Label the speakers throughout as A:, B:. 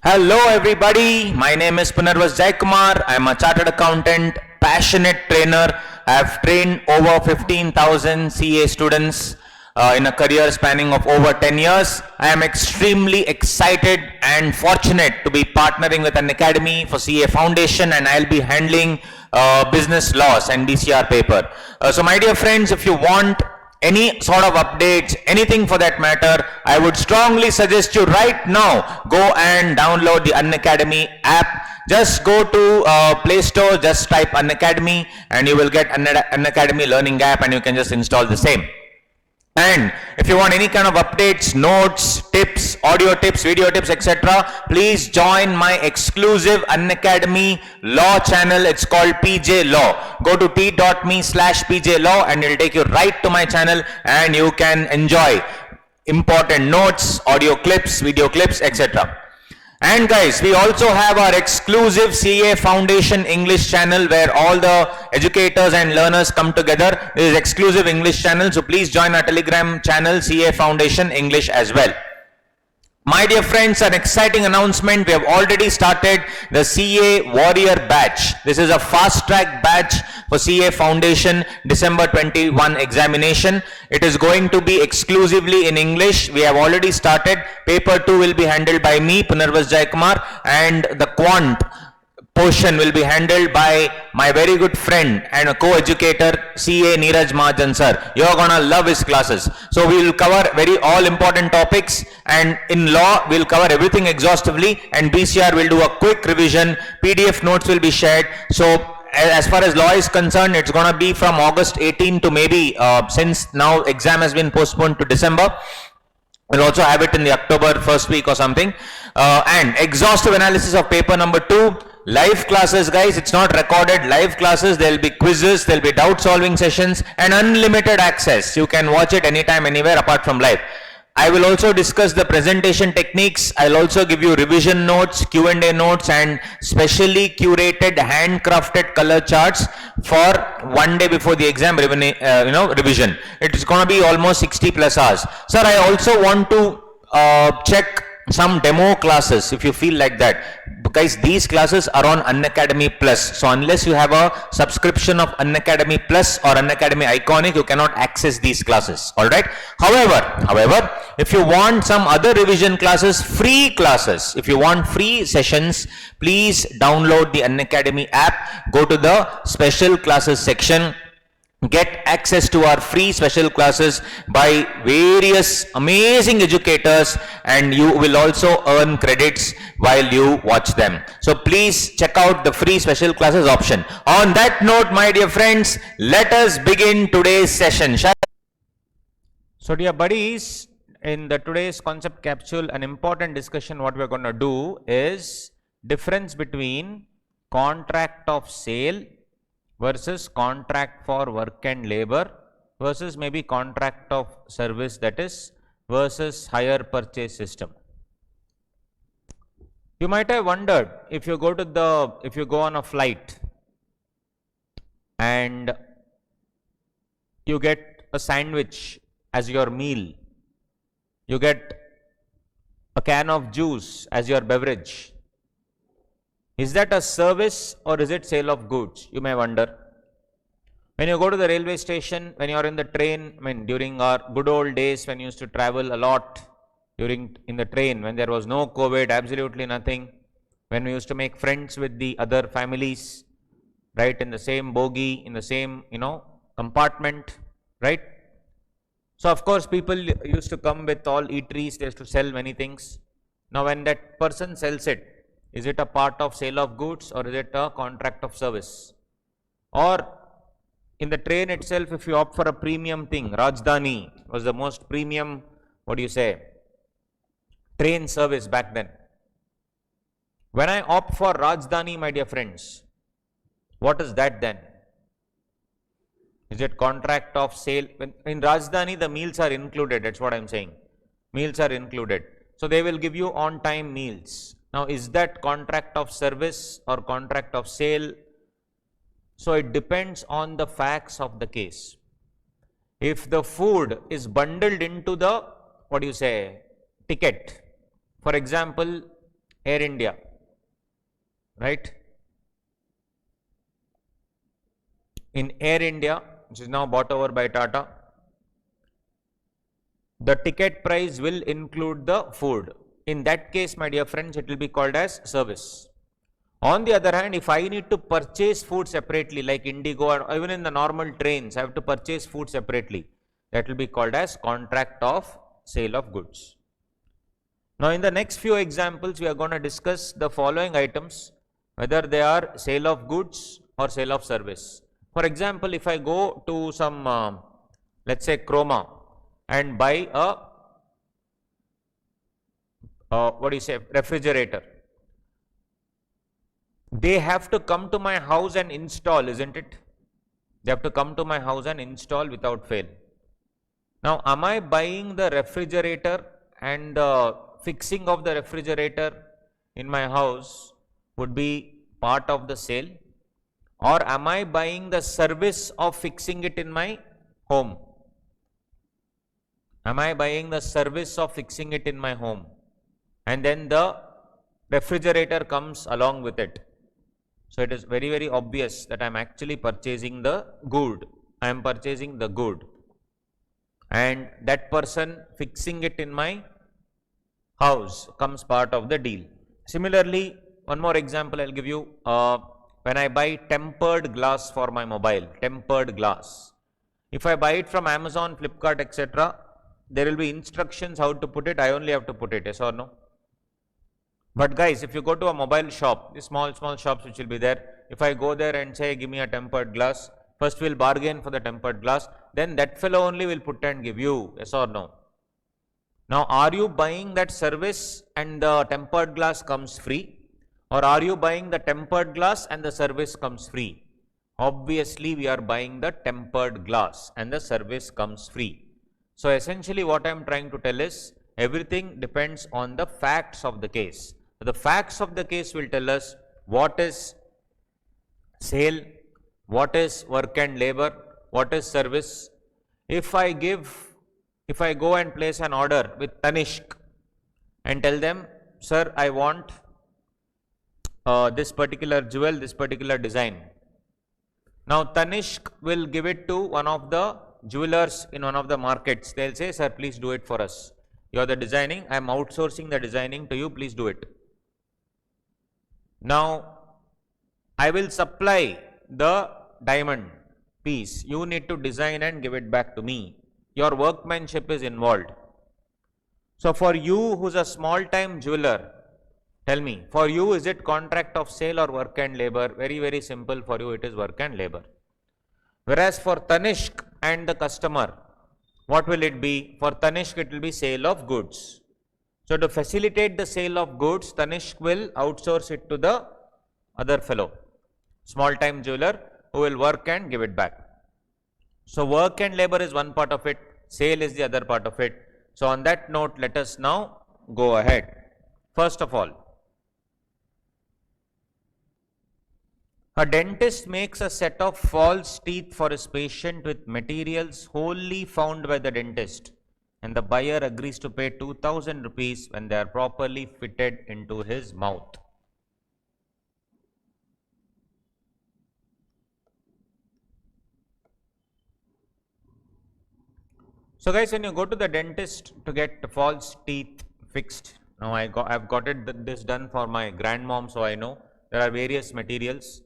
A: Hello everybody, my name is Punarvas Jaikumar. I am a chartered accountant, passionate trainer. I have trained over 15,000 CA students in a career spanning of over 10 years. I am extremely excited and fortunate to be partnering with an academy for CA Foundation, and I'll be handling business laws and BCR paper. So my dear friends, if you want any sort of updates, anything for that matter, I would strongly suggest you right now go and download the Unacademy app. Just go to Play Store, just type Unacademy and you will get Unacademy learning app and you can just install the same. And if you want any kind of updates, notes, tips, audio tips, video tips, etc., please join my exclusive Unacademy Law channel. It's called PJ Law. Go to t.me/PJ Law and it'll take you right to my channel and you can enjoy important notes, audio clips, video clips, etc. And guys, we also have our exclusive CA Foundation English channel where all the educators and learners come together. This is exclusive English channel, so please join our Telegram channel CA Foundation English as well. My dear friends, an exciting announcement. We have already started the CA Warrior batch. This is a fast track batch for CA Foundation December 21 examination. It is going to be exclusively in English. We have already started. Paper 2 will be handled by me, Punarvas Jaikumar, and the quant portion will be handled by my very good friend and a co-educator, CA Neeraj Mahajan sir. You're gonna love his classes. So we will cover very all important topics, and in law we'll cover everything exhaustively, and BCR will do a quick revision. PDF notes will be shared. So as far as law is concerned, it's gonna be from August 18 to maybe, since now exam has been postponed to December, we'll also have it in the October first week or something. And exhaustive analysis of paper number 2. Live classes, guys. It's not recorded. Live classes. There will be quizzes, there will be doubt solving sessions, and unlimited access. You can watch it anytime, anywhere apart from live. I will also discuss the presentation techniques. I'll also give you revision notes, Q&A notes, and specially curated handcrafted color charts for one day before the exam revision. It is going to be almost 60 plus hours. Sir, I also want to check some demo classes if you feel like that. Guys, these classes are on Unacademy Plus. So unless you have a subscription of Unacademy Plus or Unacademy Iconic, you cannot access these classes. Alright. However, if you want some other revision classes, free classes, if you want free sessions, please download the Unacademy app. Go to the special classes section. Get access to our free special classes by various amazing educators, and you will also earn credits while you watch them. So please check out the free special classes option. On that note, my dear friends, let us begin today's session. So dear buddies, in the today's concept capsule, an important discussion what we're going to do is difference between contract of sale versus contract for work and labor versus maybe contract of service, that is versus hire purchase system. You might have wondered, if you go on a flight and you get a sandwich as your meal, you get a can of juice as your beverage, is that a service or is it sale of goods? You may wonder. When you go to the railway station, when you are in the train, during our good old days when you used to travel a lot in the train, when there was no COVID, absolutely nothing, when we used to make friends with the other families, right, in the same bogie, in the same, compartment, right? So of course people used to come with all eateries, they used to sell many things. Now when that person sells it, is it a part of sale of goods or is it a contract of service? Or in the train itself, if you opt for a premium thing, Rajdhani was the most premium, train service back then. When I opt for Rajdhani, my dear friends, what is that then? Is it contract of sale? In Rajdhani, the meals are included, that's what I'm saying. Meals are included. So they will give you on-time meals. Now, is that contract of service or contract of sale? So it depends on the facts of the case. If the food is bundled into the, ticket. For example, Air India, right? In Air India, which is now bought over by Tata, the ticket price will include the food. In that case, my dear friends, it will be called as service. On the other hand, if I need to purchase food separately, like Indigo or even in the normal trains, I have to purchase food separately. That will be called as contract of sale of goods. Now, in the next few examples, we are going to discuss the following items, whether they are sale of goods or sale of service. For example, if I go to some, let's say Croma, and buy a, refrigerator. They have to come to my house and install, isn't it? They have to come to my house and install without fail. Now, am I buying the refrigerator and the fixing of the refrigerator in my house would be part of the sale? Or am I buying the service of fixing it in my home? Am I buying the service of fixing it in my home? And then the refrigerator comes along with it. So it is very, very obvious that I am actually purchasing the good. I am purchasing the good. And that person fixing it in my house comes part of the deal. Similarly, one more example I will give you. When I buy tempered glass for my mobile, tempered glass. If I buy it from Amazon, Flipkart, etc., there will be instructions how to put it. I only have to put it, yes or no? But guys, if you go to a mobile shop, the small shops which will be there, if I go there and say, give me a tempered glass, first we'll bargain for the tempered glass, then that fellow only will put and give you, yes or no? Now, are you buying that service and the tempered glass comes free? Or are you buying the tempered glass and the service comes free? Obviously, we are buying the tempered glass and the service comes free. So, essentially what I am trying to tell is, everything depends on the facts of the case. The facts of the case will tell us what is sale, what is work and labor, what is service. If I go and place an order with Tanishq and tell them, sir, I want this particular jewel, this particular design. Now, Tanishq will give it to one of the jewelers in one of the markets. They will say, sir, please do it for us. You are the designing, I am outsourcing the designing to you, please do it. Now, I will supply the diamond piece. You need to design and give it back to me. Your workmanship is involved. So, for you who is a small time jeweler, tell me, for you is it contract of sale or work and labor? Very, very simple, for you it is work and labor. Whereas for Tanishq and the customer, what will it be? For Tanishq it will be sale of goods. So, to facilitate the sale of goods, Tanishq will outsource it to the other fellow, small time jeweler, who will work and give it back. So, work and labor is one part of it, sale is the other part of it. So, on that note, let us now go ahead. First of all, a dentist makes a set of false teeth for his patient with materials wholly found by the dentist, and the buyer agrees to pay 2000 rupees when they are properly fitted into his mouth. So guys, when you go to the dentist to get false teeth fixed, now I've got this done for my grandmom, so I know there are various materials.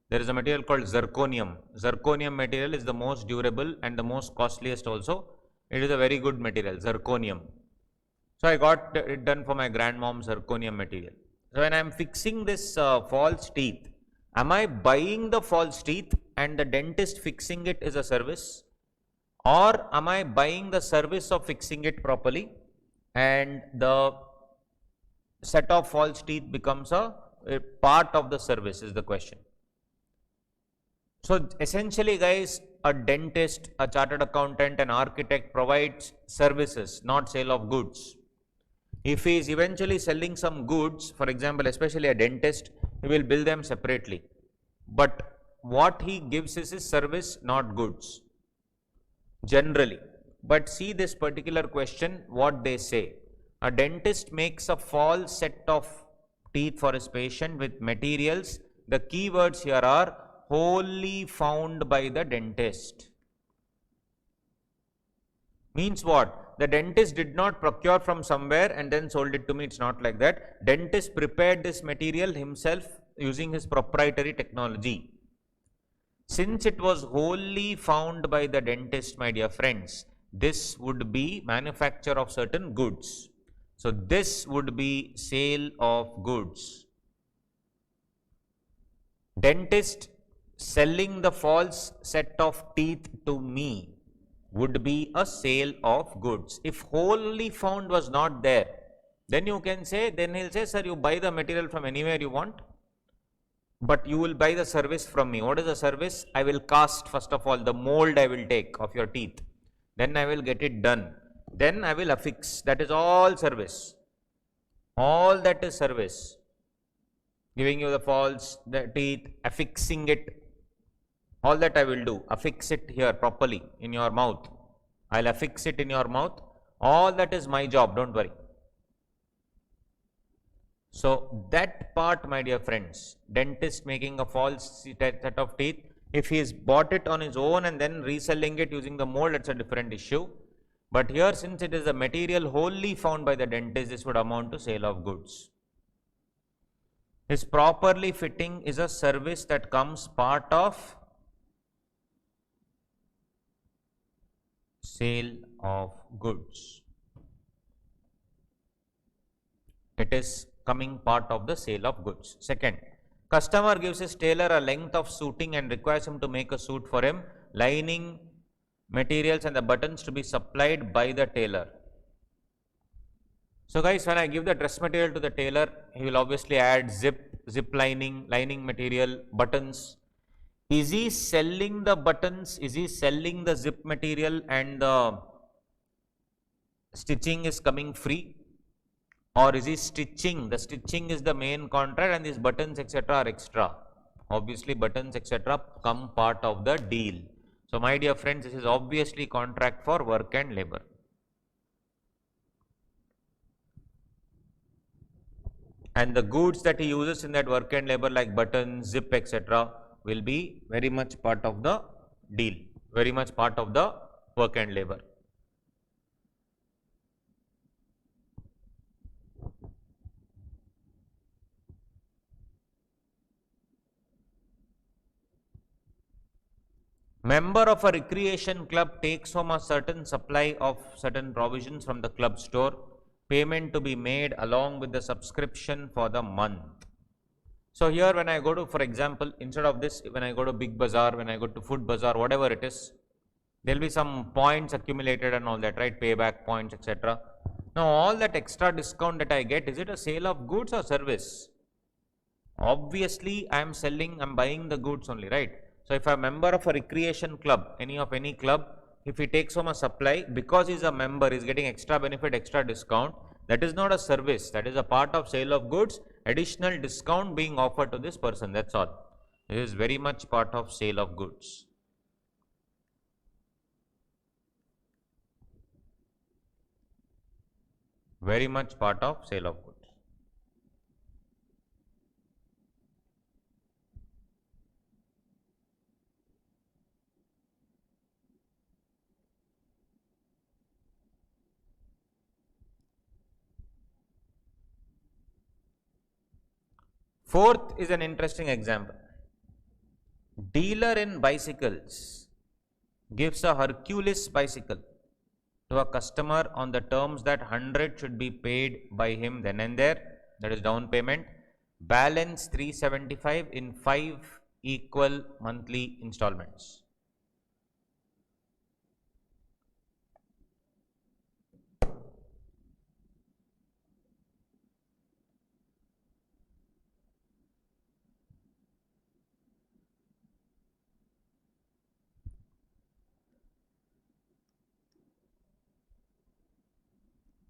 A: There is a material called zirconium. Zirconium material is the most durable and the most costliest also. It is a very good material, zirconium. So I got it done for my grandmom's zirconium material. So when I am fixing this false teeth, am I buying the false teeth and the dentist fixing it is a service? Or am I buying the service of fixing it properly and the set of false teeth becomes a part of the service is the question. So essentially guys, a dentist, a chartered accountant, an architect provides services, not sale of goods. If he is eventually selling some goods, for example, especially a dentist, he will bill them separately. But what he gives is his service, not goods, generally. But see this particular question, what they say. A dentist makes a false set of teeth for his patient with materials. The keywords here are wholly found by the dentist. Means what? The dentist did not procure from somewhere and then sold it to me. It's not like that. Dentist prepared this material himself using his proprietary technology. Since it was wholly found by the dentist, my dear friends, this would be manufacture of certain goods. So this would be sale of goods. Dentist selling the false set of teeth to me would be a sale of goods. If wholly found was not there, then you can say, then he'll say, sir, you buy the material from anywhere you want, but you will buy the service from me. What is the service? I will cast, first of all, the mold I will take of your teeth. Then I will get it done. Then I will affix. That is all service. All that is service. Giving you the false the teeth, affixing it. All that I will do. Affix it here properly in your mouth. I'll affix it in your mouth. All that is my job. Don't worry. So that part, my dear friends, dentist making a false set of teeth, if he has bought it on his own and then reselling it using the mold, that's a different issue. But here, since it is a material wholly found by the dentist, this would amount to sale of goods. His properly fitting is a service that comes part of sale of goods. It is coming part of the sale of goods. Second, customer gives his tailor a length of suiting and requires him to make a suit for him. Lining, materials and the buttons to be supplied by the tailor. So guys, when I give the dress material to the tailor, he will obviously add zip lining, lining material, buttons. Is he selling the buttons? Is he selling the zip material and the stitching is coming free? Or is he stitching? The stitching is the main contract and these buttons etc. are extra. Obviously buttons etc. come part of the deal. So my dear friends, this is obviously contract for work and labor. And the goods that he uses in that work and labor like buttons, zip etc. will be very much part of the deal, very much part of the work and labor. Member of a recreation club takes home a certain supply of certain provisions from the club store. Payment to be made along with the subscription for the month. So here when I go to, for example, instead of this, when I go to Big Bazaar, when I go to Food Bazaar, whatever it is, there will be some points accumulated and all that, right? Payback points, etc. Now all that extra discount that I get, is it a sale of goods or service? Obviously, I am selling, I am buying the goods only, right? So if I am a member of a recreation club, any club, if he takes home a supply, because he is a member, he is getting extra benefit, extra discount, that is not a service, that is a part of sale of goods, additional discount being offered to this person, that's all. This is very much part of sale of goods. Very much part of sale of goods. Fourth is an interesting example. Dealer in bicycles gives a Hercules bicycle to a customer on the terms that 100 should be paid by him then and there, that is down payment, balance 375 in 5 equal monthly installments.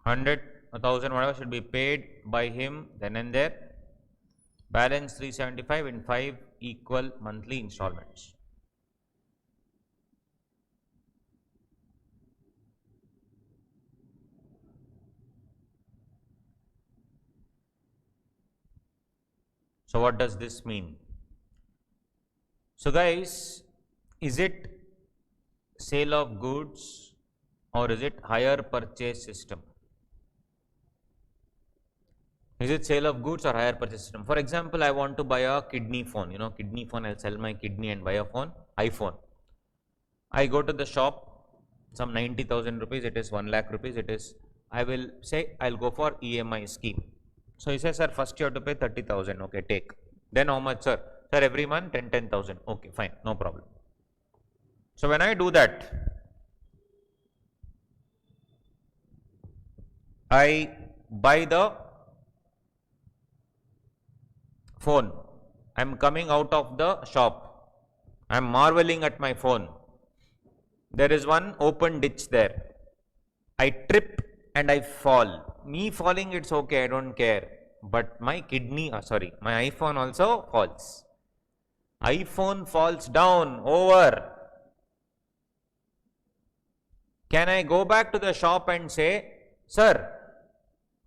A: Hundred, 1,000, whatever should be paid by him then and there. Balance 375 in 5 equal monthly installments. So what does this mean? So guys, is it sale of goods or is it hire purchase system? Is it sale of goods or hire purchase system? For example, I want to buy a kidney phone, kidney phone, I'll sell my kidney and buy a phone, iPhone. I go to the shop, some 90,000 rupees, it is 1 lakh rupees, it is, I will say, I'll go for EMI scheme. So he says, sir, first you have to pay 30,000, okay, take. Then how much, sir? Sir, every month 10,000, okay, fine, no problem. So when I do that, I buy the phone. I'm coming out of the shop. I'm marveling at my phone. There is one open ditch there. I trip and I fall. Me falling, it's okay, I don't care. But my kidney, my iPhone also falls. iPhone falls down, over. Can I go back to the shop and say, sir,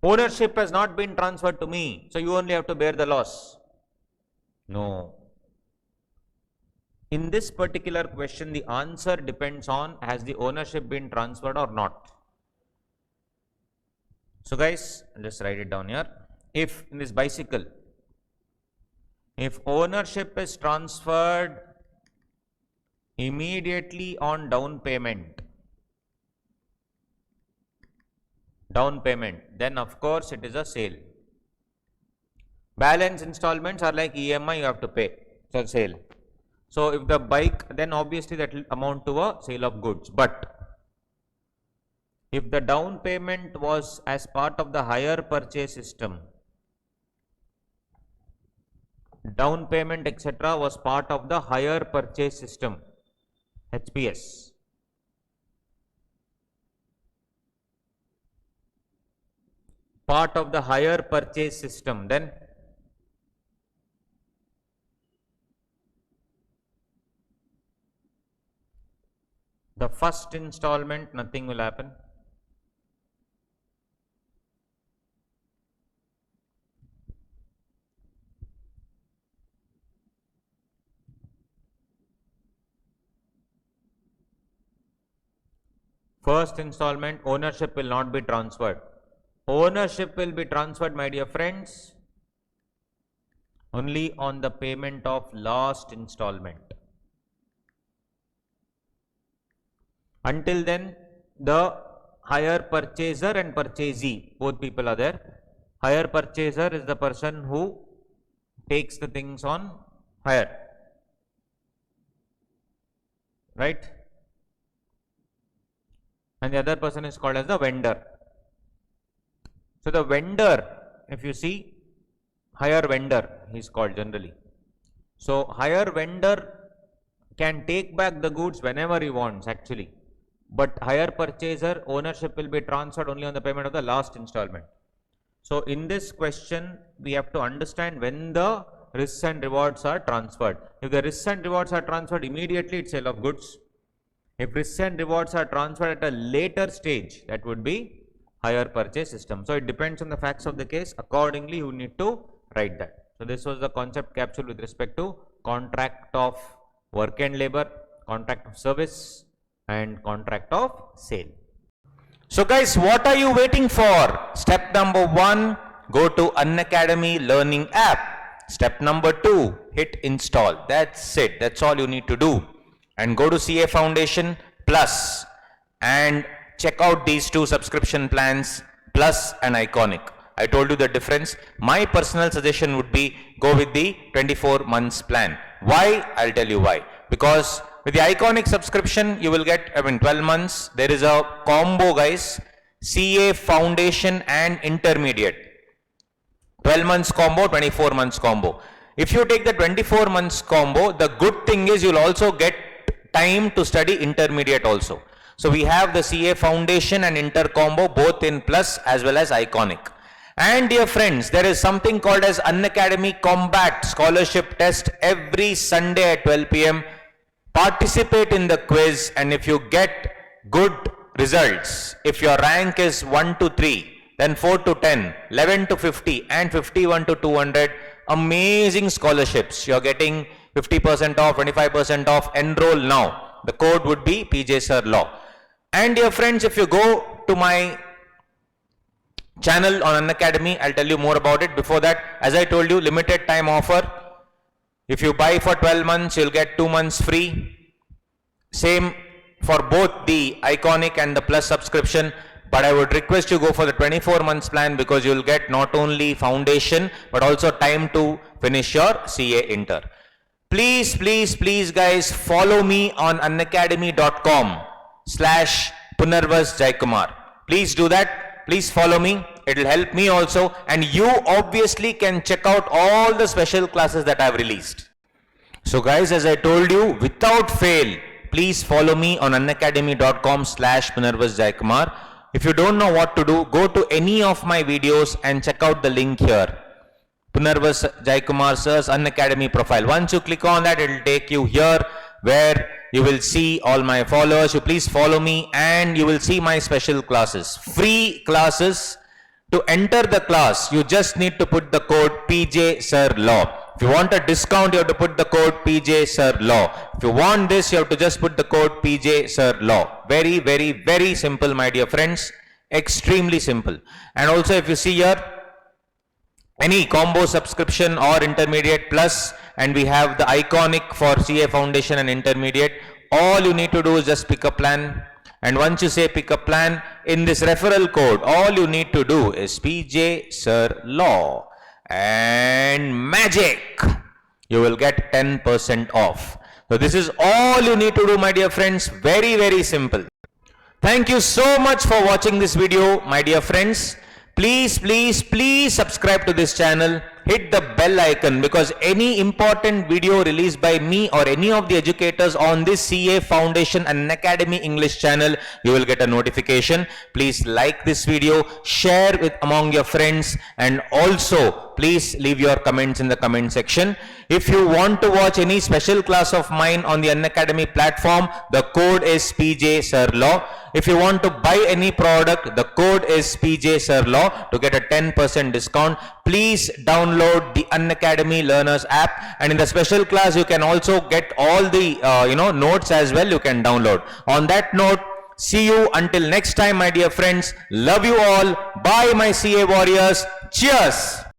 A: ownership has not been transferred to me, so you only have to bear the loss? No. In this particular question, the answer depends on has the ownership been transferred or not. So guys, I'll just write it down here. If in this bicycle, if ownership is transferred immediately on down payment, then of course it is a sale. Balance installments are like EMI, you have to pay. So sale. So if the bike, then obviously that will amount to a sale of goods. But if the down payment was as part of the hire purchase system, down payment etc. was part of the hire purchase system, HPS. Part of the hire purchase system, then the first installment, nothing will happen. First installment, ownership will not be transferred. Ownership will be transferred, my dear friends, only on the payment of last installment. Until then, the hire purchaser and purchasee, both people are there. Hire purchaser is the person who takes the things on hire, right? And the other person is called as the vendor. So the vendor, if you see, hire vendor, he is called generally. So hire vendor can take back the goods whenever he wants actually. But hire purchaser, ownership will be transferred only on the payment of the last installment. So in this question, we have to understand when the risks and rewards are transferred. If the risks and rewards are transferred immediately, it's sale of goods. If risks and rewards are transferred at a later stage, that would be hire purchase system. So it depends on the facts of the case. Accordingly, you need to write that. So this was the concept capsule with respect to contract of work and labor, contract of service, and contract of sale. So guys, what are you waiting for? Step number 1, go to Unacademy Learning app. Step number 2, hit install. That's it. That's all you need to do. And go to CA Foundation Plus and check out these 2 subscription plans, Plus and Iconic. I told you the difference. My personal suggestion would be go with the 24 months plan. Why? I'll tell you why. Because with the Iconic subscription, you will get 12 months. There is a combo, guys. CA Foundation and Intermediate. 12 months combo, 24 months combo. If you take the 24 months combo, the good thing is you'll also get time to study Intermediate also. So we have the CA Foundation and Inter combo both in Plus as well as Iconic. And dear friends, there is something called as Unacademy Combat Scholarship Test every Sunday at 12 p.m. Participate in the quiz, and if you get good results, if your rank is 1 to 3, then 4 to 10, 11 to 50 and 51 to 200, amazing scholarships. You're getting 50% off, 25% off. Enroll now. The code would be PJ Sir Law. And dear friends, if you go to my channel on Unacademy, I'll tell you more about it. Before that, as I told you, limited time offer. If you buy for 12 months, you'll get 2 months free. Same for both the Iconic and the Plus subscription. But I would request you go for the 24 months plan, because you'll get not only foundation but also time to finish your CA Inter. Please, please, please guys, follow me on unacademy.com/Punarvas Jaikumar. Please do that. Please follow me. It'll help me also. And you obviously can check out all the special classes that I've released. So guys, as I told you, without fail, please follow me on unacademy.com/Punarvas Jaikumar. If you don't know what to do, go to any of my videos and check out the link here. Punarvas Jaikumar Sir's Unacademy profile. Once you click on that, it will take you here where you will see all my followers. You please follow me and you will see my special classes. Free classes. To enter the class, you just need to put the code PJ Sir Law. If you want a discount, you have to put the code PJ Sir Law. If you want this, you have to just put the code PJ Sir Law. Very, very, very simple, my dear friends. Extremely simple. And also, if you see here, any combo subscription or intermediate plus, and we have the Iconic for CA Foundation and intermediate, all you need to do is just pick a plan. And once you say pick a plan, in this referral code, all you need to do is PJ Sir Law. And magic, you will get 10% off. So this is all you need to do, my dear friends. Very, very simple. Thank you so much for watching this video, my dear friends. Please, please, please subscribe to this channel. Hit the bell icon, because any important video released by me or any of the educators on this CA Foundation and Academy English channel, you will get a notification. Please like this video, share it among your friends, and also please leave your comments in the comment section. If you want to watch any special class of mine on the Unacademy platform, the code is PJ Sir Law. If you want to buy any product, the code is PJ Sir Law to get a 10% discount. Please download the Unacademy Learners app, and in the special class you can also get all the notes as well. You can download. On that note, see you until next time, my dear friends. Love you all. Bye, my CA warriors. Cheers.